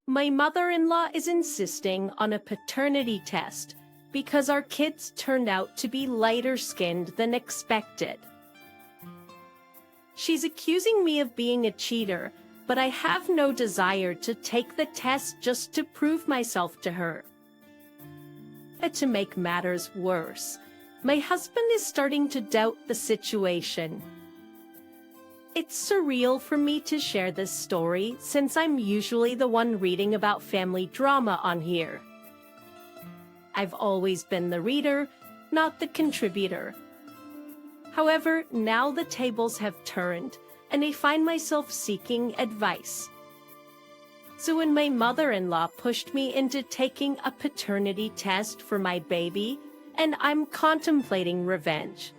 My mother-in-law is insisting on a paternity test because our kids turned out to be lighter-skinned than expected. She's accusing me of being a cheater, but I have no desire to take the test just to prove myself to her. And to make matters worse, my husband is starting to doubt the situation. It's surreal for me to share this story since I'm usually the one reading about family drama on here. I've always been the reader, not the contributor. However, now the tables have turned, and I find myself seeking advice. So when my mother-in-law pushed me into taking a paternity test for my baby, and I'm contemplating revenge.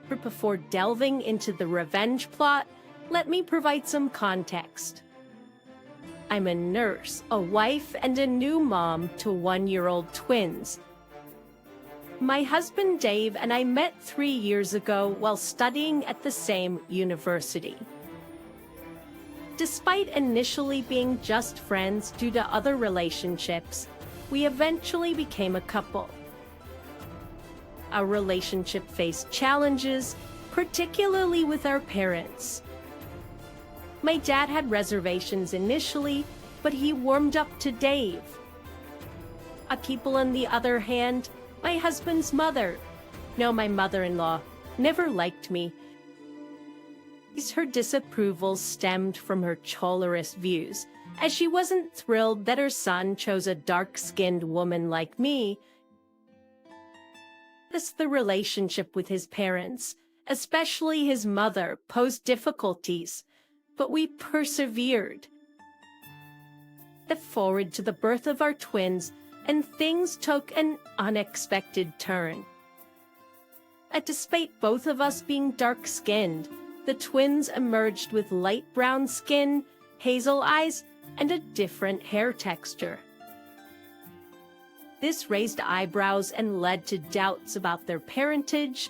But before delving into the revenge plot, let me provide some context. I'm a nurse, a wife, and a new mom to 1-year-old twins. My husband Dave and I met 3 years ago while studying at the same university. Despite initially being just friends due to other relationships, we eventually became a couple. Our relationship faced challenges, particularly with our parents. My dad had reservations initially, but he warmed up to Dave. People, on the other hand, my husband's mother, no, my mother-in-law, never liked me. Her disapproval stemmed from her Cholerist views, as she wasn't thrilled that her son chose a dark-skinned woman like me. The relationship with his parents, especially his mother, posed difficulties, but we persevered. Forward to the birth of our twins, and things took an unexpected turn. Despite both of us being dark-skinned, the twins emerged with light brown skin, hazel eyes, and a different hair texture. This raised eyebrows and led to doubts about their parentage.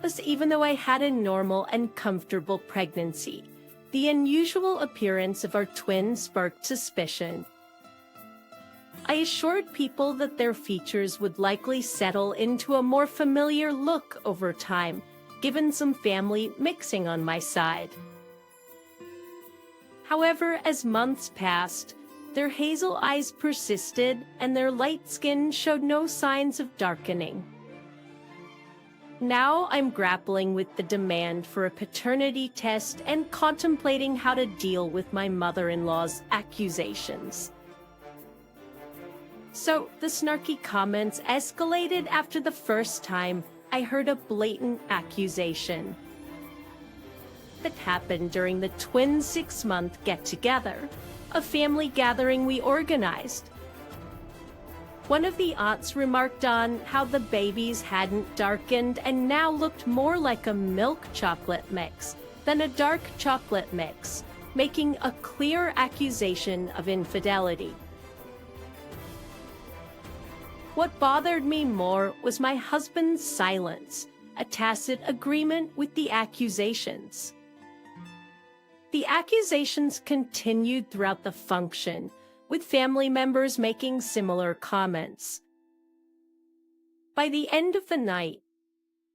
Thus, even though I had a normal and comfortable pregnancy, the unusual appearance of our twins sparked suspicion. I assured people that their features would likely settle into a more familiar look over time, given some family mixing on my side. However, as months passed, their hazel eyes persisted and their light skin showed no signs of darkening. Now I'm grappling with the demand for a paternity test and contemplating how to deal with my mother-in-law's accusations. So the snarky comments escalated after the first time I heard a blatant accusation. That happened during the twins' 6-month get-together, a family gathering we organized. One of the aunts remarked on how the babies hadn't darkened and now looked more like a milk chocolate mix than a dark chocolate mix, making a clear accusation of infidelity. What bothered me more was my husband's silence, a tacit agreement with the accusations. The accusations continued throughout the function, with family members making similar comments. By the end of the night,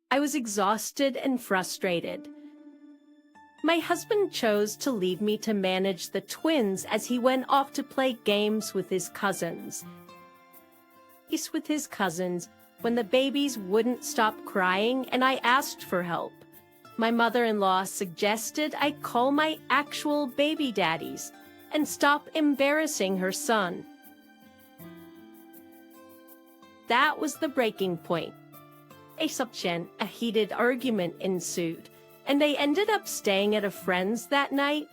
I was exhausted and frustrated. My husband chose to leave me to manage the twins as he went off to play games with his cousins. When the babies wouldn't stop crying and I asked for help. My mother-in-law suggested I call my actual baby daddies and stop embarrassing her son. That was the breaking point. A heated argument ensued, and I ended up staying at a friend's that night.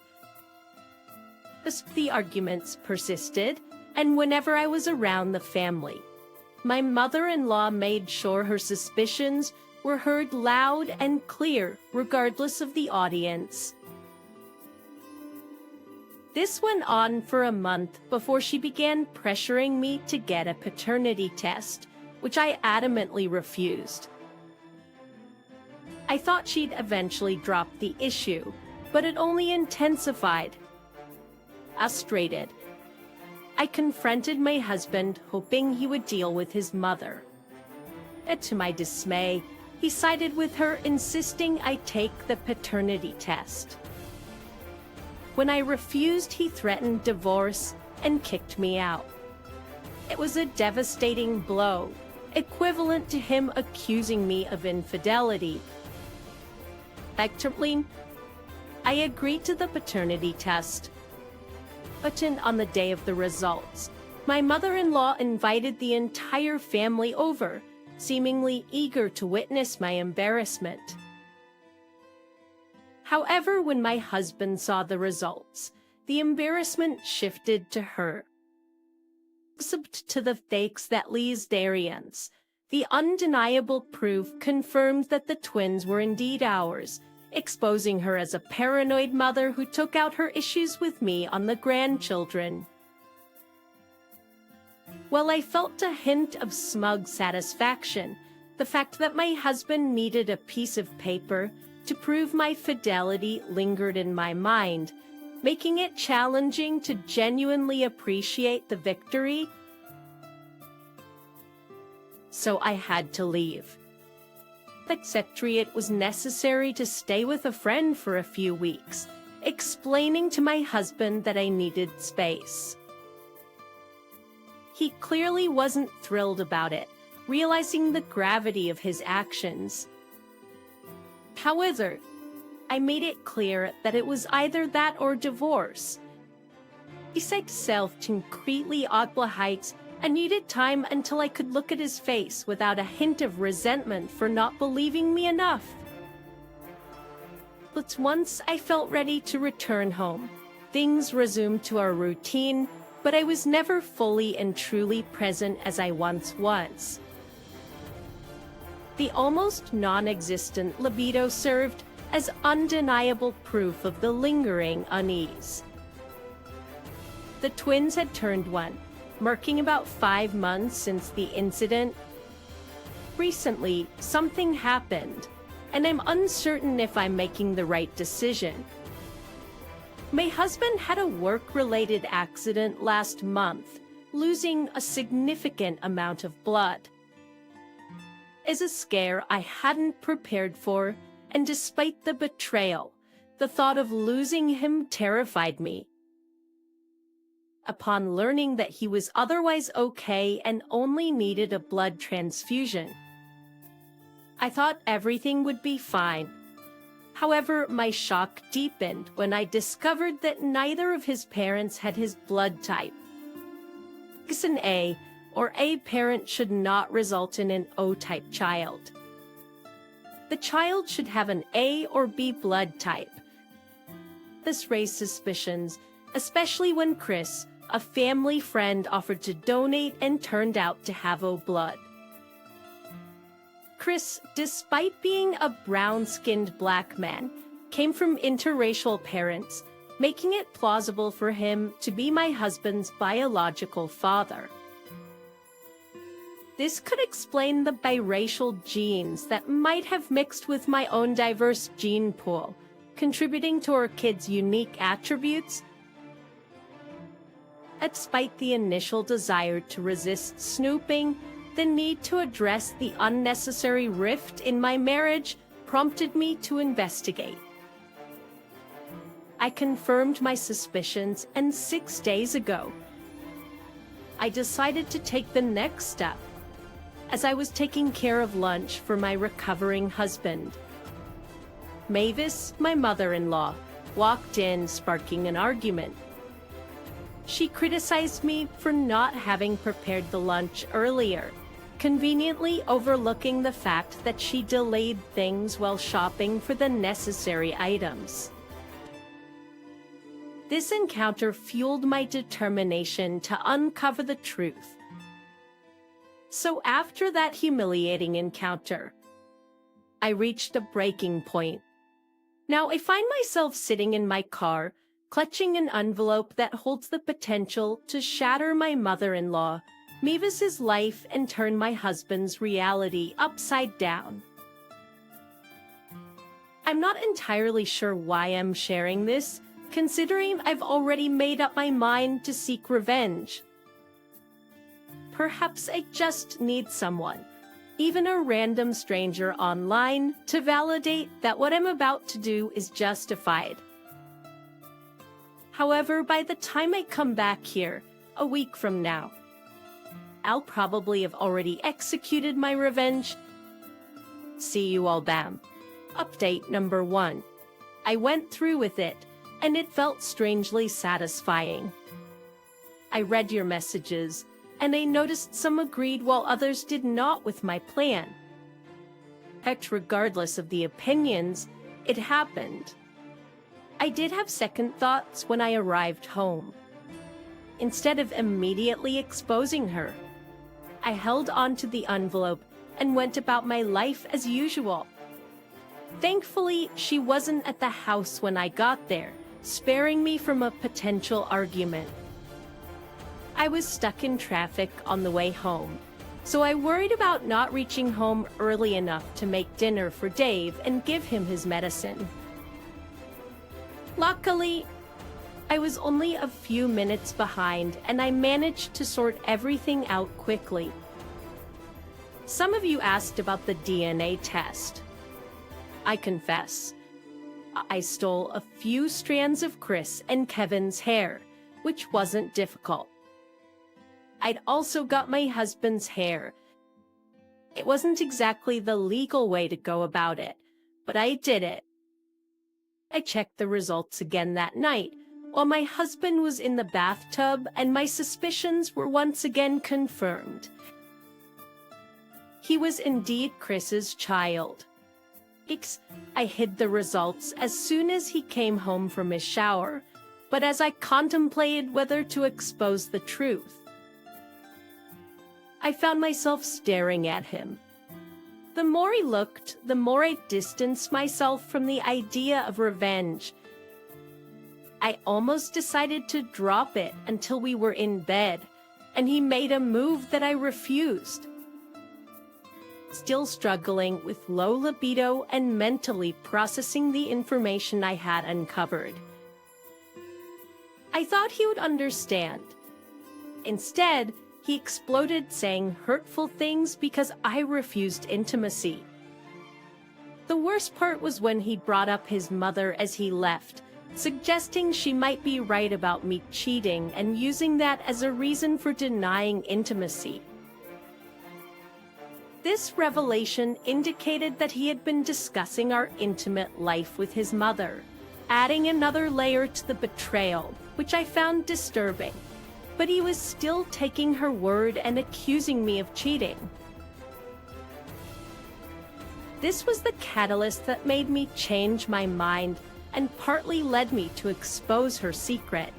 The arguments persisted, and whenever I was around the family, my mother-in-law made sure her suspicions were heard loud and clear, regardless of the audience. This went on for a month before she began pressuring me to get a paternity test, which I adamantly refused. I thought she'd eventually drop the issue, but it only intensified. frustrated. I confronted my husband, hoping he would deal with his mother. And to my dismay, he sided with her, insisting I take the paternity test. When I refused, he threatened divorce and kicked me out. It was a devastating blow, equivalent to him accusing me of infidelity. Reluctantly, I agreed to the paternity test. But on the day of the results, my mother-in-law invited the entire family over, seemingly eager to witness my embarrassment. However, when my husband saw the results, the embarrassment shifted to her. Except to the fakes that Lee's Darians, the undeniable proof confirmed that the twins were indeed ours, exposing her as a paranoid mother who took out her issues with me on the grandchildren. While I felt a hint of smug satisfaction, the fact that my husband needed a piece of paper to prove my fidelity lingered in my mind, making it challenging to genuinely appreciate the victory. So I had to leave. Accepting it was necessary to stay with a friend for a few weeks, explaining to my husband that I needed space. He clearly wasn't thrilled about it, realizing the gravity of his actions. However, I made it clear that it was either that or divorce. He said self-concretely heights and needed time until I could look at his face without a hint of resentment for not believing me enough. But once I felt ready to return home, things resumed to our routine, but I was never fully and truly present as I once was. The almost non-existent libido served as undeniable proof of the lingering unease. The twins had turned 1, marking about 5 months since the incident. Recently, something happened, and I'm uncertain if I'm making the right decision. My husband had a work-related accident last month, losing a significant amount of blood. It's a scare I hadn't prepared for, and despite the betrayal, the thought of losing him terrified me. Upon learning that he was otherwise okay and only needed a blood transfusion, I thought everything would be fine. However, my shock deepened when I discovered that neither of his parents had his blood type. It's an A, or A parent should not result in an O-type child. The child should have an A or B blood type. This raised suspicions, especially when Chris, a family friend, offered to donate and turned out to have O blood. Chris, despite being a brown-skinned black man, came from interracial parents, making it plausible for him to be my husband's biological father. This could explain the biracial genes that might have mixed with my own diverse gene pool, contributing to our kids' unique attributes. Despite the initial desire to resist snooping, the need to address the unnecessary rift in my marriage prompted me to investigate. I confirmed my suspicions, and 6 days ago, I decided to take the next step. As I was taking care of lunch for my recovering husband, Mavis, my mother-in-law, walked in, sparking an argument. She criticized me for not having prepared the lunch earlier, conveniently overlooking the fact that she delayed things while shopping for the necessary items. This encounter fueled my determination to uncover the truth. So after that humiliating encounter, I reached a breaking point. Now I find myself sitting in my car, clutching an envelope that holds the potential to shatter my mother-in-law, Mavis's life, and turn my husband's reality upside down. I'm not entirely sure why I'm sharing this, considering I've already made up my mind to seek revenge. Perhaps I just need someone, even a random stranger online, to validate that what I'm about to do is justified. However, by the time I come back here, a week from now, I'll probably have already executed my revenge. See you all, bam. Update number 1. I went through with it, and it felt strangely satisfying. I read your messages, and I noticed some agreed while others did not with my plan. Heck, regardless of the opinions, it happened. I did have second thoughts when I arrived home. Instead of immediately exposing her, I held on to the envelope and went about my life as usual. Thankfully, she wasn't at the house when I got there, sparing me from a potential argument. I was stuck in traffic on the way home, so I worried about not reaching home early enough to make dinner for Dave and give him his medicine. Luckily, I was only a few minutes behind, and I managed to sort everything out quickly. Some of you asked about the DNA test. I confess, I stole a few strands of Chris and Kevin's hair, which wasn't difficult. I'd also got my husband's hair. It wasn't exactly the legal way to go about it, but I did it. I checked the results again that night, while my husband was in the bathtub, and my suspicions were once again confirmed. He was indeed Chris's child. I hid the results as soon as he came home from his shower, but as I contemplated whether to expose the truth, I found myself staring at him. The more he looked, the more I distanced myself from the idea of revenge. I almost decided to drop it until we were in bed, and he made a move that I refused. Still struggling with low libido and mentally processing the information I had uncovered, I thought he would understand. Instead, he exploded saying hurtful things because I refused intimacy. The worst part was when he brought up his mother as he left, suggesting she might be right about me cheating and using that as a reason for denying intimacy. This revelation indicated that he had been discussing our intimate life with his mother, adding another layer to the betrayal, which I found disturbing. But he was still taking her word and accusing me of cheating. This was the catalyst that made me change my mind and partly led me to expose her secret.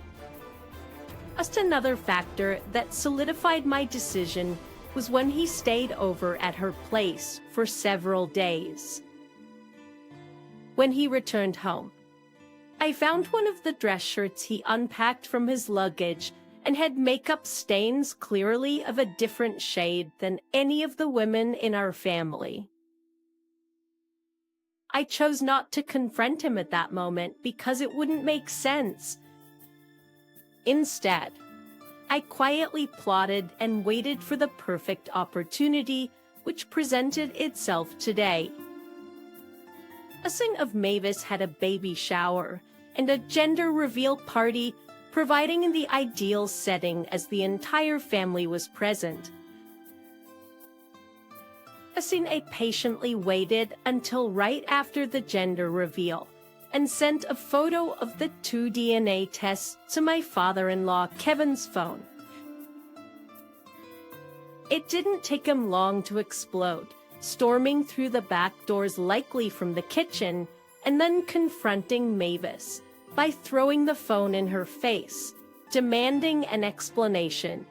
Just another factor that solidified my decision was when he stayed over at her place for several days. When he returned home, I found one of the dress shirts he unpacked from his luggage and had makeup stains clearly of a different shade than any of the women in our family. I chose not to confront him at that moment because it wouldn't make sense. Instead, I quietly plotted and waited for the perfect opportunity, which presented itself today. A son of Mavis had a baby shower and a gender reveal party, providing the ideal setting as the entire family was present. I patiently waited until right after the gender reveal and sent a photo of the 2 DNA tests to my father-in-law Kevin's phone. It didn't take him long to explode, storming through the back doors likely from the kitchen, and then confronting Mavis by throwing the phone in her face, demanding an explanation.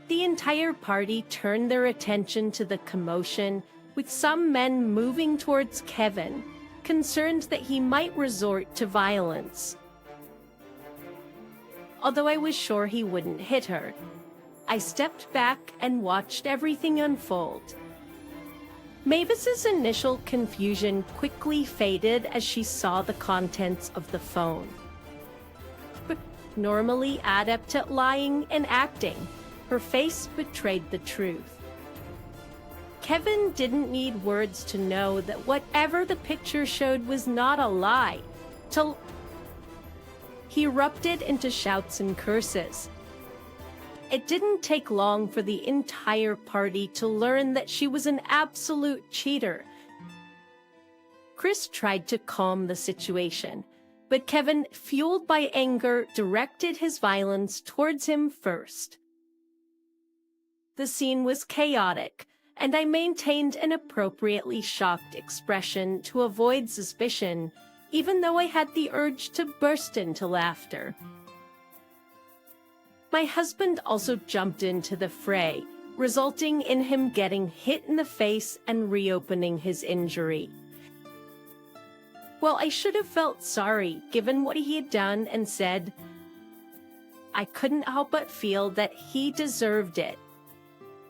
The entire party turned their attention to the commotion, with some men moving towards Kevin, concerned that he might resort to violence. Although I was sure he wouldn't hit her, I stepped back and watched everything unfold. Mavis's initial confusion quickly faded as she saw the contents of the phone. Normally adept at lying and acting, her face betrayed the truth. Kevin didn't need words to know that whatever the picture showed was not a lie. He erupted into shouts and curses. It didn't take long for the entire party to learn that she was an absolute cheater. Chris tried to calm the situation, but Kevin, fueled by anger, directed his violence towards him first. The scene was chaotic, and I maintained an appropriately shocked expression to avoid suspicion, even though I had the urge to burst into laughter. My husband also jumped into the fray, resulting in him getting hit in the face and reopening his injury. Well, I should have felt sorry given what he had done and said, I couldn't help but feel that he deserved it.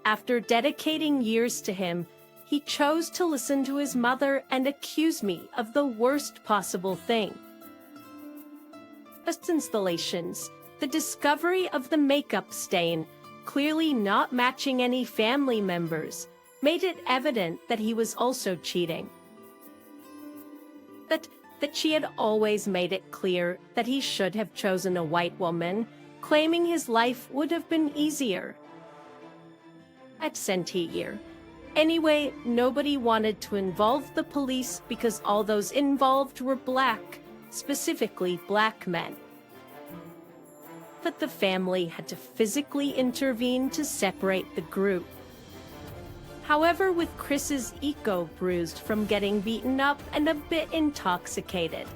After dedicating years to him, he chose to listen to his mother and accuse me of the worst possible thing. Post-installations, the discovery of the makeup stain, clearly not matching any family members, made it evident that he was also cheating. That she had always made it clear that he should have chosen a white woman, claiming his life would have been easier. At Centeyear. Anyway, nobody wanted to involve the police because all those involved were black, specifically black men. But the family had to physically intervene to separate the group. However, with Chris's ego bruised from getting beaten up and a bit intoxicated,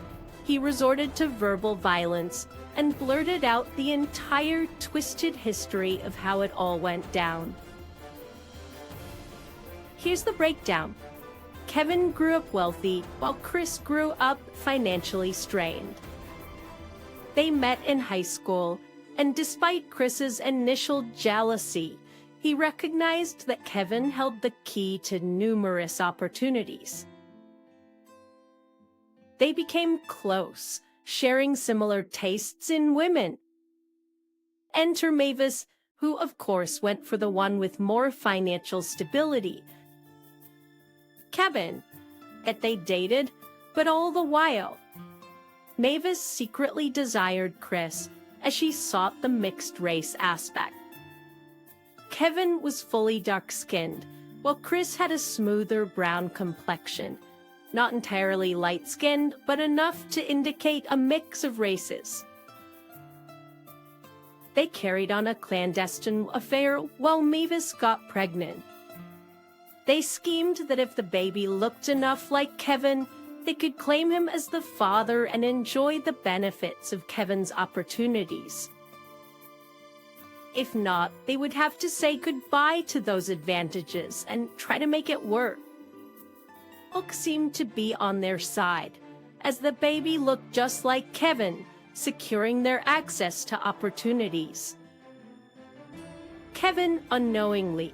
he resorted to verbal violence and blurted out the entire twisted history of how it all went down. Here's the breakdown. Kevin grew up wealthy, while Chris grew up financially strained. They met in high school, and despite Chris's initial jealousy, he recognized that Kevin held the key to numerous opportunities. They became close, sharing similar tastes in women. Enter Mavis, who of course went for the one with more financial stability. Kevin, that they dated, but all the while, Mavis secretly desired Chris as she sought the mixed race aspect. Kevin was fully dark-skinned, while Chris had a smoother brown complexion, not entirely light-skinned, but enough to indicate a mix of races. They carried on a clandestine affair while Mavis got pregnant. They schemed that if the baby looked enough like Kevin, they could claim him as the father and enjoy the benefits of Kevin's opportunities. If not, they would have to say goodbye to those advantages and try to make it work. Luck seemed to be on their side, as the baby looked just like Kevin, securing their access to opportunities. Kevin unknowingly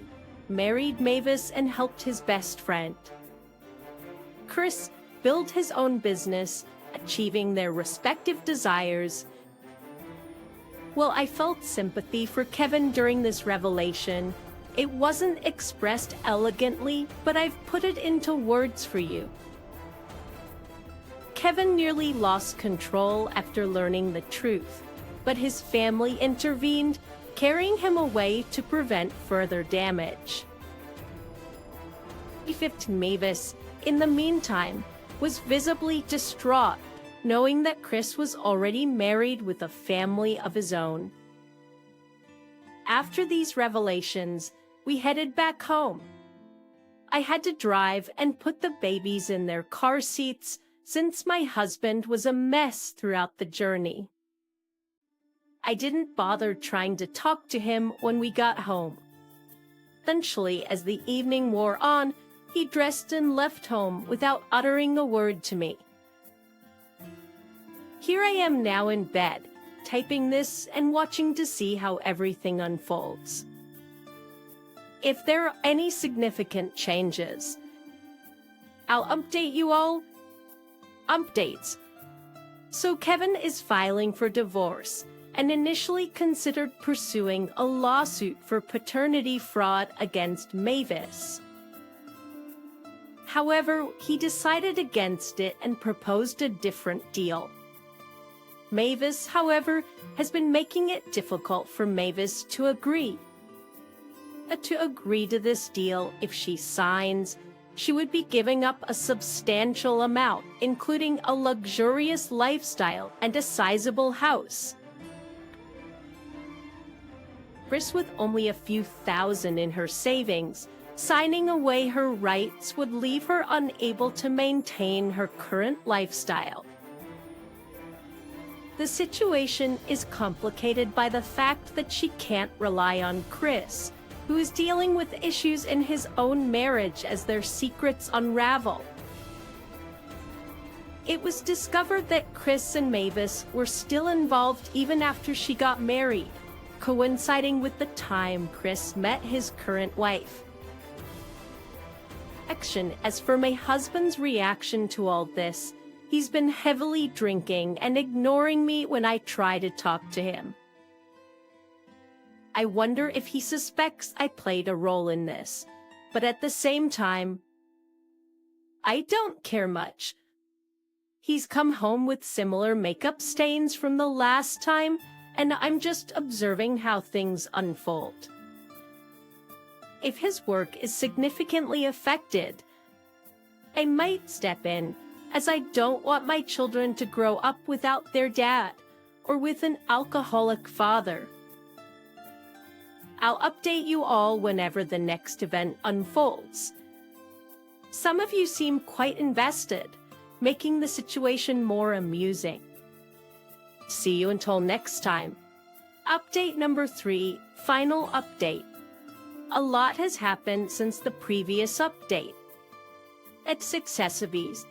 married Mavis and helped his best friend. Chris built his own business, achieving their respective desires. While I felt sympathy for Kevin during this revelation, it wasn't expressed elegantly, but I've put it into words for you. Kevin nearly lost control after learning the truth, but his family intervened, carrying him away to prevent further damage. 25th Mavis, in the meantime, was visibly distraught, knowing that Chris was already married with a family of his own. After these revelations, we headed back home. I had to drive and put the babies in their car seats since my husband was a mess throughout the journey. I didn't bother trying to talk to him when we got home. Eventually, as the evening wore on, he dressed and left home without uttering a word to me. Here I am now in bed, typing this and watching to see how everything unfolds. If there are any significant changes, I'll update you all. Updates. So Kevin is filing for divorce and initially considered pursuing a lawsuit for paternity fraud against Mavis. However, he decided against it and proposed a different deal. Mavis, however, has been making it difficult for Mavis to agree. To agree to this deal, if she signs, she would be giving up a substantial amount, including a luxurious lifestyle and a sizable house. Chris, with only a few thousand in her savings, signing away her rights would leave her unable to maintain her current lifestyle. The situation is complicated by the fact that she can't rely on Chris, who is dealing with issues in his own marriage as their secrets unravel. It was discovered that Chris and Mavis were still involved even after she got married, coinciding with the time Chris met his current wife. As for my husband's reaction to all this, he's been heavily drinking and ignoring me when I try to talk to him. I wonder if he suspects I played a role in this, but at the same time, I don't care much. He's come home with similar makeup stains from the last time, and I'm just observing how things unfold. If his work is significantly affected, I might step in, as I don't want my children to grow up without their dad, or with an alcoholic father. I'll update you all whenever the next event unfolds. Some of you seem quite invested, making the situation more amusing. See you until next time. Update number 3, final update. A lot has happened since the previous update. At Successives,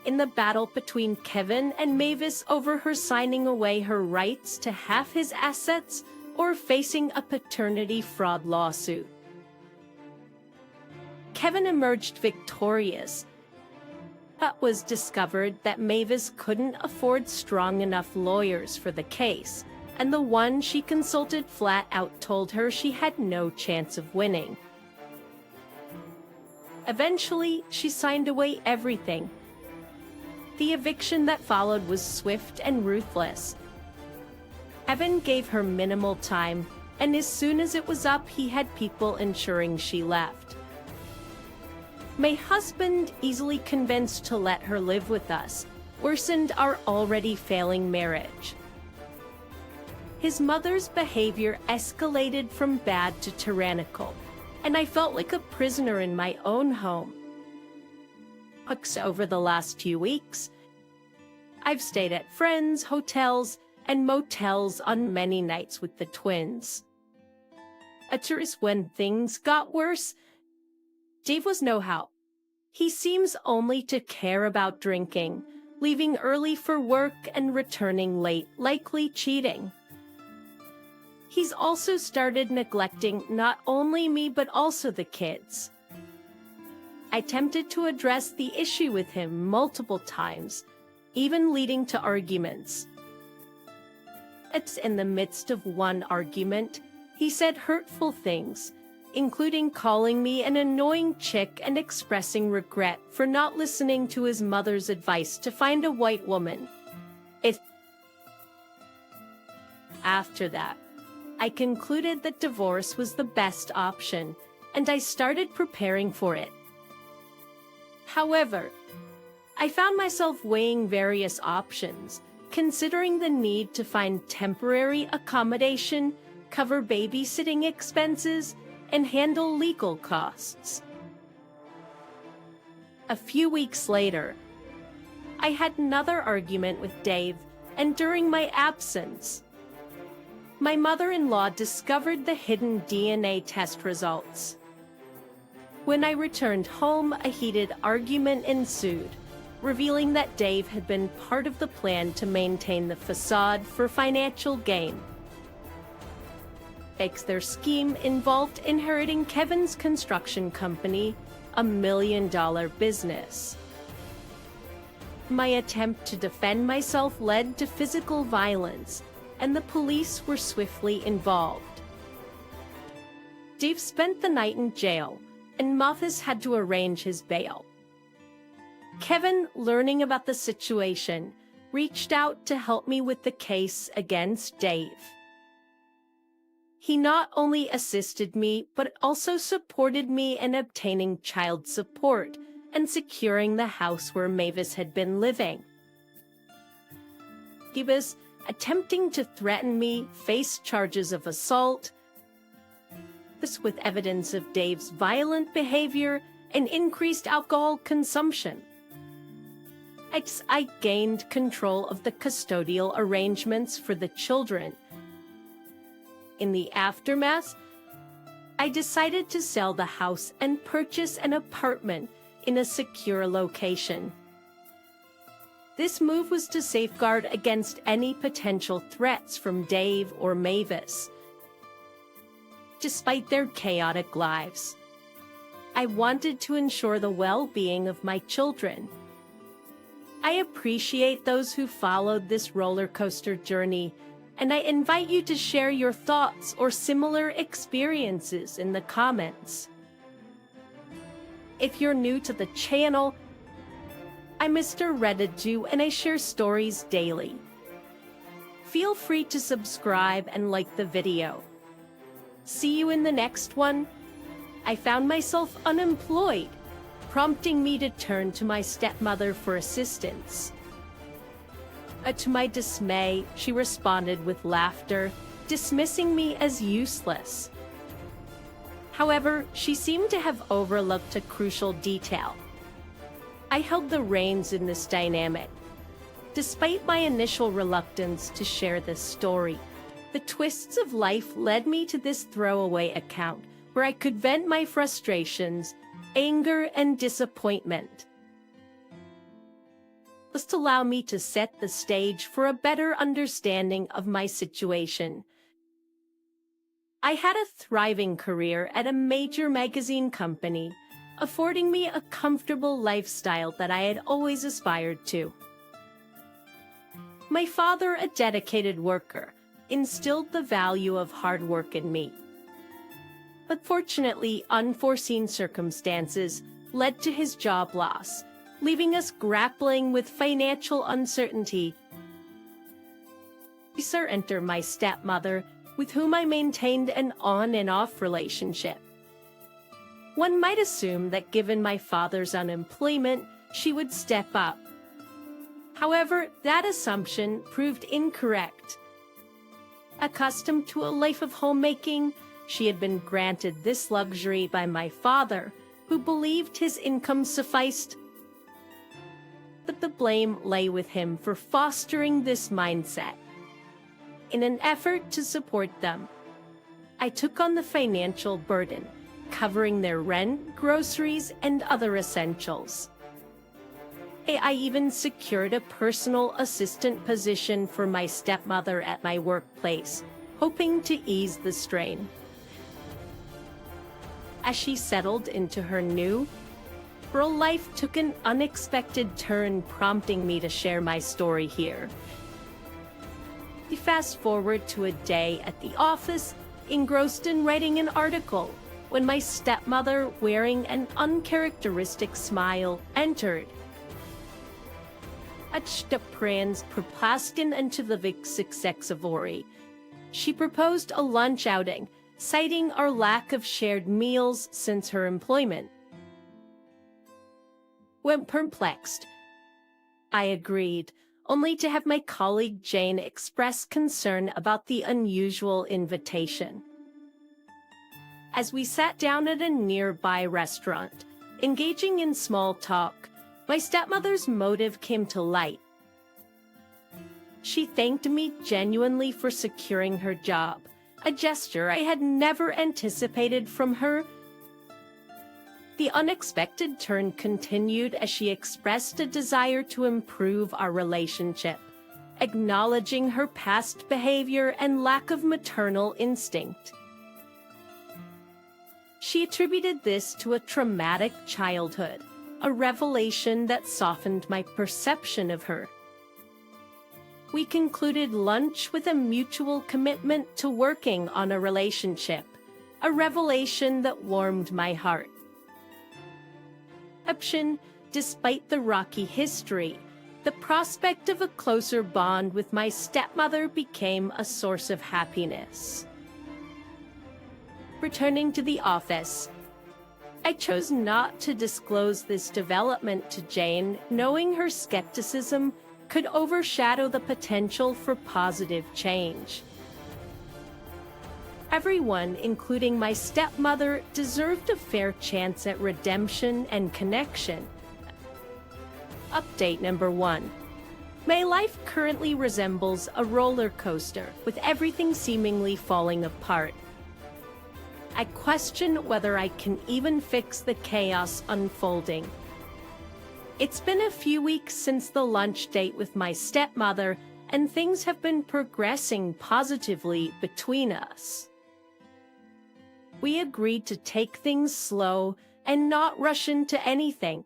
in the battle between Kevin and Mavis over her signing away her rights to half his assets or facing a paternity fraud lawsuit. Kevin emerged victorious. It was discovered that Mavis couldn't afford strong enough lawyers for the case, and the one she consulted flat out told her she had no chance of winning. Eventually, she signed away everything. The eviction that followed was swift and ruthless. Kevin gave her minimal time, and as soon as it was up, he had people ensuring she left. My husband, easily convinced to let her live with us, worsened our already failing marriage. His mother's behavior escalated from bad to tyrannical, and I felt like a prisoner in my own home. Over the last few weeks, I've stayed at friends, hotels, and motels on many nights with the twins. When things got worse, Dave was no help. He seems only to care about drinking, leaving early for work and returning late, likely cheating. He's also started neglecting not only me but also the kids. I attempted to address the issue with him multiple times, even leading to arguments. It's in the midst of one argument, he said hurtful things, including calling me an annoying chick and expressing regret for not listening to his mother's advice to find a white woman. After that, I concluded that divorce was the best option, and I started preparing for it. However, I found myself weighing various options, considering the need to find temporary accommodation, cover babysitting expenses, and handle legal costs. A few weeks later, I had another argument with Dave, and during my absence, my mother-in-law discovered the hidden DNA test results. When I returned home, a heated argument ensued, revealing that Dave had been part of the plan to maintain the facade for financial gain. Their scheme involved inheriting Kevin's construction company, a $1 million business. my attempt to defend myself led to physical violence, and the police were swiftly involved. Dave spent the night in jail, and Mathis had to arrange his bail. Kevin, learning about the situation, reached out to help me with the case against Dave. He not only assisted me, but also supported me in obtaining child support and securing the house where Mavis had been living. He was attempting to threaten me, face charges of assault, this with evidence of Dave's violent behavior and increased alcohol consumption. I gained control of the custodial arrangements for the children. In the aftermath, I decided to sell the house and purchase an apartment in a secure location. This move was to safeguard against any potential threats from Dave or Mavis. Despite their chaotic lives, I wanted to ensure the well-being of my children. I appreciate those who followed this roller coaster journey, and I invite you to share your thoughts or similar experiences in the comments. If you're new to the channel, I'm Mr. Retribution and I share stories daily. Feel free to subscribe and like the video. See you in the next one. I found myself unemployed, prompting me to turn to my stepmother for assistance. To my dismay, she responded with laughter, dismissing me as useless. However, she seemed to have overlooked a crucial detail. I held the reins in this dynamic. Despite my initial reluctance to share this story, the twists of life led me to this throwaway account where I could vent my frustrations, anger, and disappointment. Just allow me to set the stage for a better understanding of my situation. I had a thriving career at a major magazine company, affording me a comfortable lifestyle that I had always aspired to. My father, a dedicated worker, instilled the value of hard work in me. But fortunately, unforeseen circumstances led to his job loss, leaving us grappling with financial uncertainty. Enter my stepmother, with whom I maintained an on and off relationship. One might assume that given my father's unemployment, she would step up. However, that assumption proved incorrect. Accustomed to a life of homemaking, she had been granted this luxury by my father, who believed his income sufficed. But the blame lay with him for fostering this mindset. In an effort to support them, I took on the financial burden, covering their rent, groceries, and other essentials. I even secured a personal assistant position for my stepmother at my workplace, hoping to ease the strain. As she settled into her new rural life took an unexpected turn, prompting me to share my story here. We fast forward to a day at the office, engrossed in writing an article, when my stepmother, wearing an uncharacteristic smile, entered. Prans propaskin into the successivori. She proposed a lunch outing, citing our lack of shared meals since her employment. When perplexed, I agreed, only to have my colleague Jane express concern about the unusual invitation. As we sat down at a nearby restaurant, engaging in small talk, my stepmother's motive came to light. She thanked me genuinely for securing her job, a gesture I had never anticipated from her. The unexpected turn continued as she expressed a desire to improve our relationship, acknowledging her past behavior and lack of maternal instinct. She attributed this to a traumatic childhood, a revelation that softened my perception of her. We concluded lunch with a mutual commitment to working on a relationship, a revelation that warmed my heart. Despite the rocky history, the prospect of a closer bond with my stepmother became a source of happiness. Returning to the office, I chose not to disclose this development to Jane, knowing her skepticism could overshadow the potential for positive change. Everyone, including my stepmother, deserved a fair chance at redemption and connection. Update number 1. My life currently resembles a roller coaster, with everything seemingly falling apart. I question whether I can even fix the chaos unfolding. It's been a few weeks since the lunch date with my stepmother, and things have been progressing positively between us. We agreed to take things slow and not rush into anything.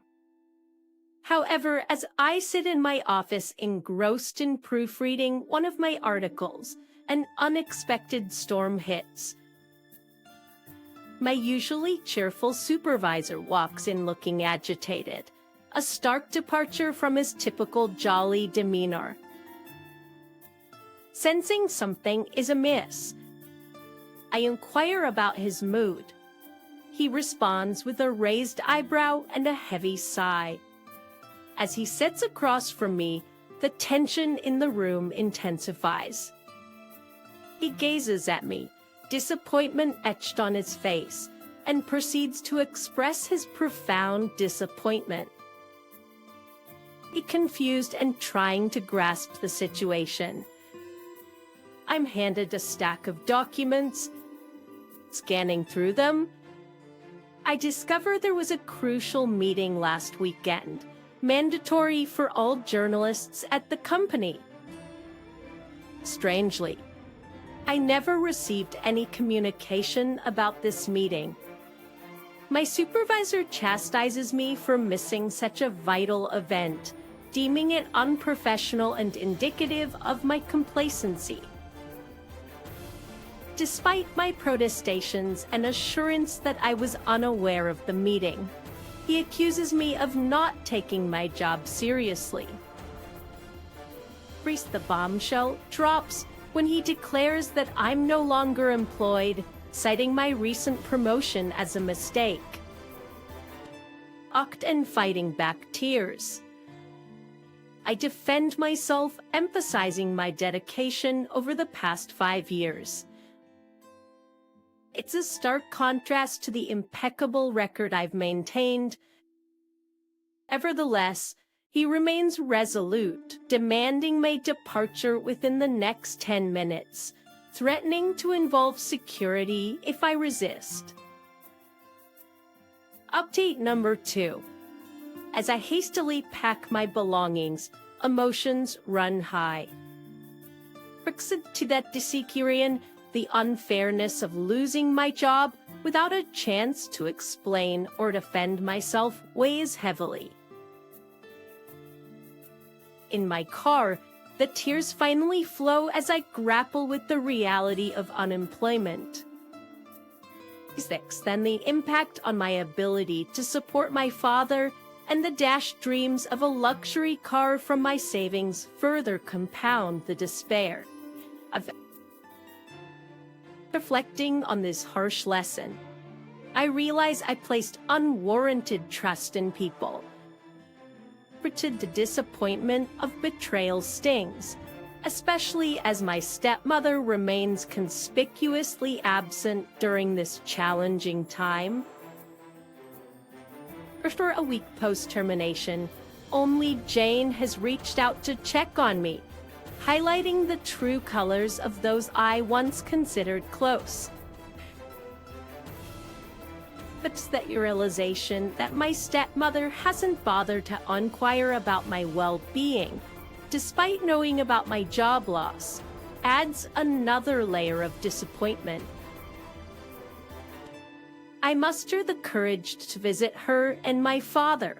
However, as I sit in my office engrossed in proofreading one of my articles, an unexpected storm hits. My usually cheerful supervisor walks in looking agitated, a stark departure from his typical jolly demeanor. Sensing something is amiss, I inquire about his mood. He responds with a raised eyebrow and a heavy sigh. As he sits across from me, the tension in the room intensifies. He gazes at me, disappointment etched on his face, and proceeds to express his profound disappointment. He's confused and trying to grasp the situation. I'm handed a stack of documents. Scanning through them, I discover there was a crucial meeting last weekend, mandatory for all journalists at the company. Strangely, I never received any communication about this meeting. My supervisor chastises me for missing such a vital event, deeming it unprofessional and indicative of my complacency. Despite my protestations and assurance that I was unaware of the meeting, he accuses me of not taking my job seriously. The bombshell drops when he declares that I'm no longer employed, citing my recent promotion as a mistake. And fighting back tears. I defend myself, emphasizing my dedication over the past 5 years. It's a stark contrast to the impeccable record I've maintained. Nevertheless, he remains resolute, demanding my departure within the next 10 minutes, threatening to involve security if I resist. Update number 2. As I hastily pack my belongings, emotions run high. To that Disikirian, the unfairness of losing my job without a chance to explain or defend myself weighs heavily. In my car, the tears finally flow as I grapple with the reality of unemployment. Then the impact on my ability to support my father and the dashed dreams of a luxury car from my savings further compound the despair. Reflecting on this harsh lesson, I realize I placed unwarranted trust in people. The disappointment of betrayal stings, especially as my stepmother remains conspicuously absent during this challenging time. For a week post-termination, only Jane has reached out to check on me, highlighting the true colors of those I once considered close. It's that realization that my stepmother hasn't bothered to inquire about my well-being, despite knowing about my job loss, adds another layer of disappointment. I muster the courage to visit her and my father,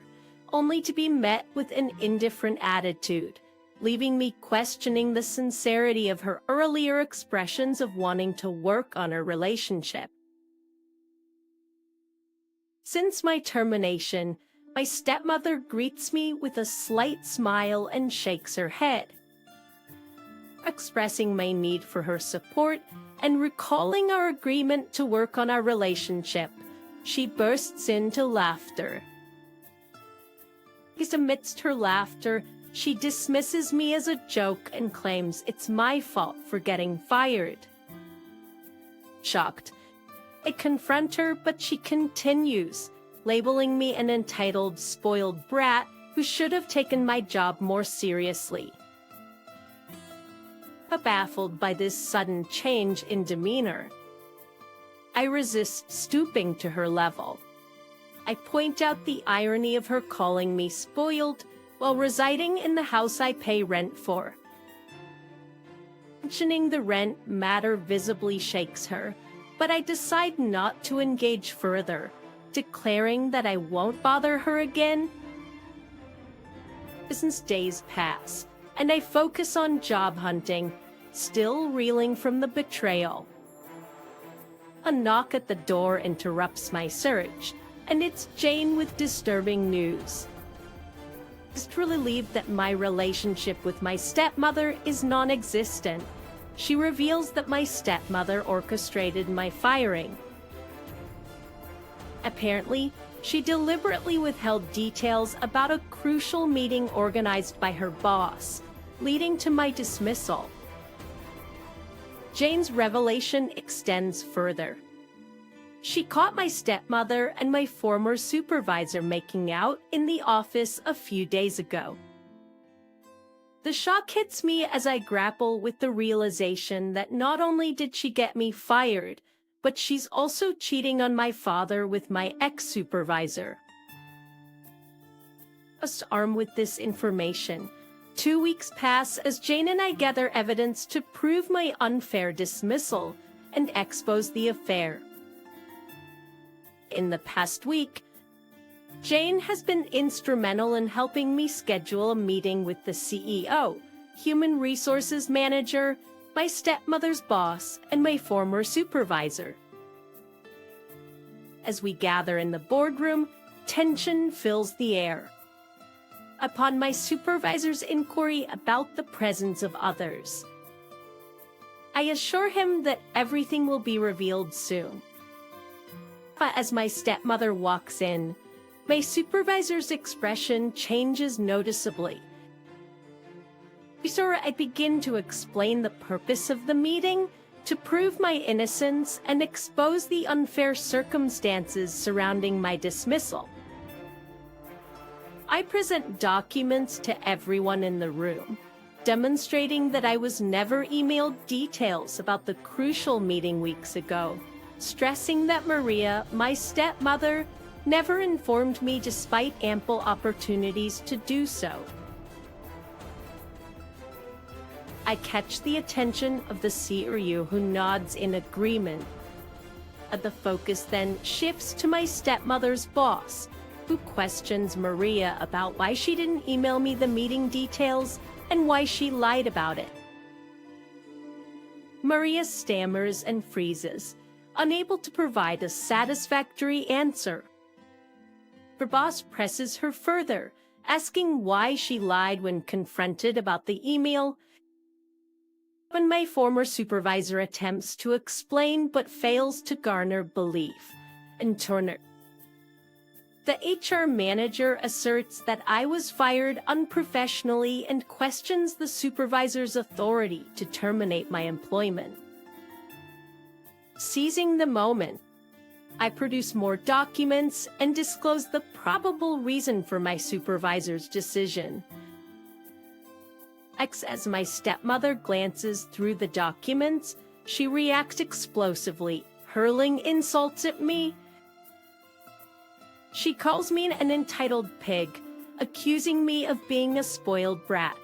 only to be met with an indifferent attitude, leaving me questioning the sincerity of her earlier expressions of wanting to work on our relationship. Since my termination, my stepmother greets me with a slight smile and shakes her head. Expressing my need for her support and recalling our agreement to work on our relationship, she bursts into laughter. Amidst her laughter, she dismisses me as a joke and claims it's my fault for getting fired. Shocked, I confront her, but she continues, labeling me an entitled, spoiled brat who should have taken my job more seriously. Baffled by this sudden change in demeanor, I resist stooping to her level. I point out the irony of her calling me spoiled while residing in the house I pay rent for. Mentioning the rent matter visibly shakes her, but I decide not to engage further, declaring that I won't bother her again. Since days pass, and I focus on job hunting, still reeling from the betrayal. A knock at the door interrupts my search, and it's Jane with disturbing news. Just relieved that my relationship with my stepmother is non-existent, she reveals that my stepmother orchestrated my firing. Apparently, she deliberately withheld details about a crucial meeting organized by her boss, leading to my dismissal. Jane's revelation extends further. She caught my stepmother and my former supervisor making out in the office a few days ago. The shock hits me as I grapple with the realization that not only did she get me fired, but she's also cheating on my father with my ex-supervisor. Just armed with this information, 2 weeks pass as Jane and I gather evidence to prove my unfair dismissal and expose the affair. In the past week, Jane has been instrumental in helping me schedule a meeting with the CEO, human resources manager, my stepmother's boss, and my former supervisor. As we gather in the boardroom, tension fills the air. Upon my supervisor's inquiry about the presence of others, I assure him that everything will be revealed soon. As my stepmother walks in, my supervisor's expression changes noticeably. Before I begin to explain the purpose of the meeting, to prove my innocence and expose the unfair circumstances surrounding my dismissal. I present documents to everyone in the room, demonstrating that I was never emailed details about the crucial meeting weeks ago, stressing that Maria, my stepmother, never informed me despite ample opportunities to do so. I catch the attention of the CEO who nods in agreement. The focus then shifts to my stepmother's boss, who questions Maria about why she didn't email me the meeting details and why she lied about it. Maria stammers and freezes, unable to provide a satisfactory answer. Her boss presses her further, asking why she lied when confronted about the email. When my former supervisor attempts to explain but fails to garner belief, and Turner. The HR manager asserts that I was fired unprofessionally and questions the supervisor's authority to terminate my employment. Seizing the moment, I produce more documents and disclose the probable reason for my supervisor's decision. As my stepmother glances through the documents, she reacts explosively, hurling insults at me. She calls me an entitled pig, accusing me of being a spoiled brat.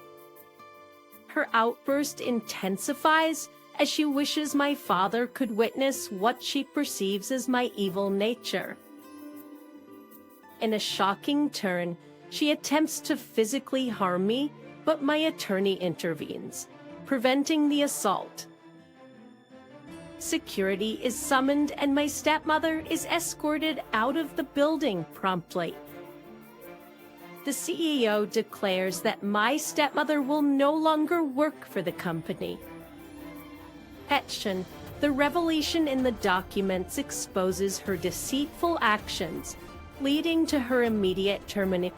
Her outburst intensifies as she wishes my father could witness what she perceives as my evil nature. In a shocking turn, She attempts to physically harm me, but my attorney intervenes, preventing the assault. Security is summoned and my stepmother is escorted out of the building promptly. The CEO declares that my stepmother will no longer work for the company. Action. The revelation in the documents exposes her deceitful actions, leading to her immediate termination.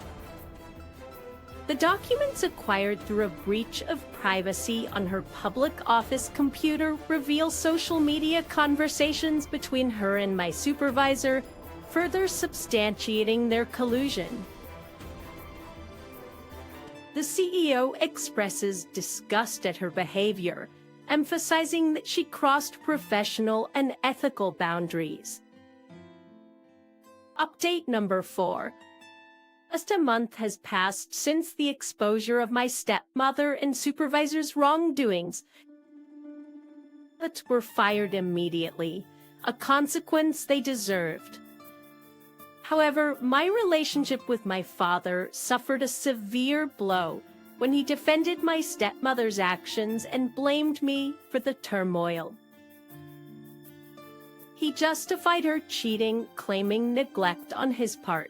The documents acquired through a breach of privacy on her public office computer reveal social media conversations between her and my supervisor, further substantiating their collusion. The CEO expresses disgust at her behavior, emphasizing that she crossed professional and ethical boundaries. Update number 4. Just a month has passed since the exposure of my stepmother and supervisor's wrongdoings, but were fired immediately, a consequence they deserved. However, my relationship with my father suffered a severe blow when he defended my stepmother's actions and blamed me for the turmoil. He justified her cheating, claiming neglect on his part.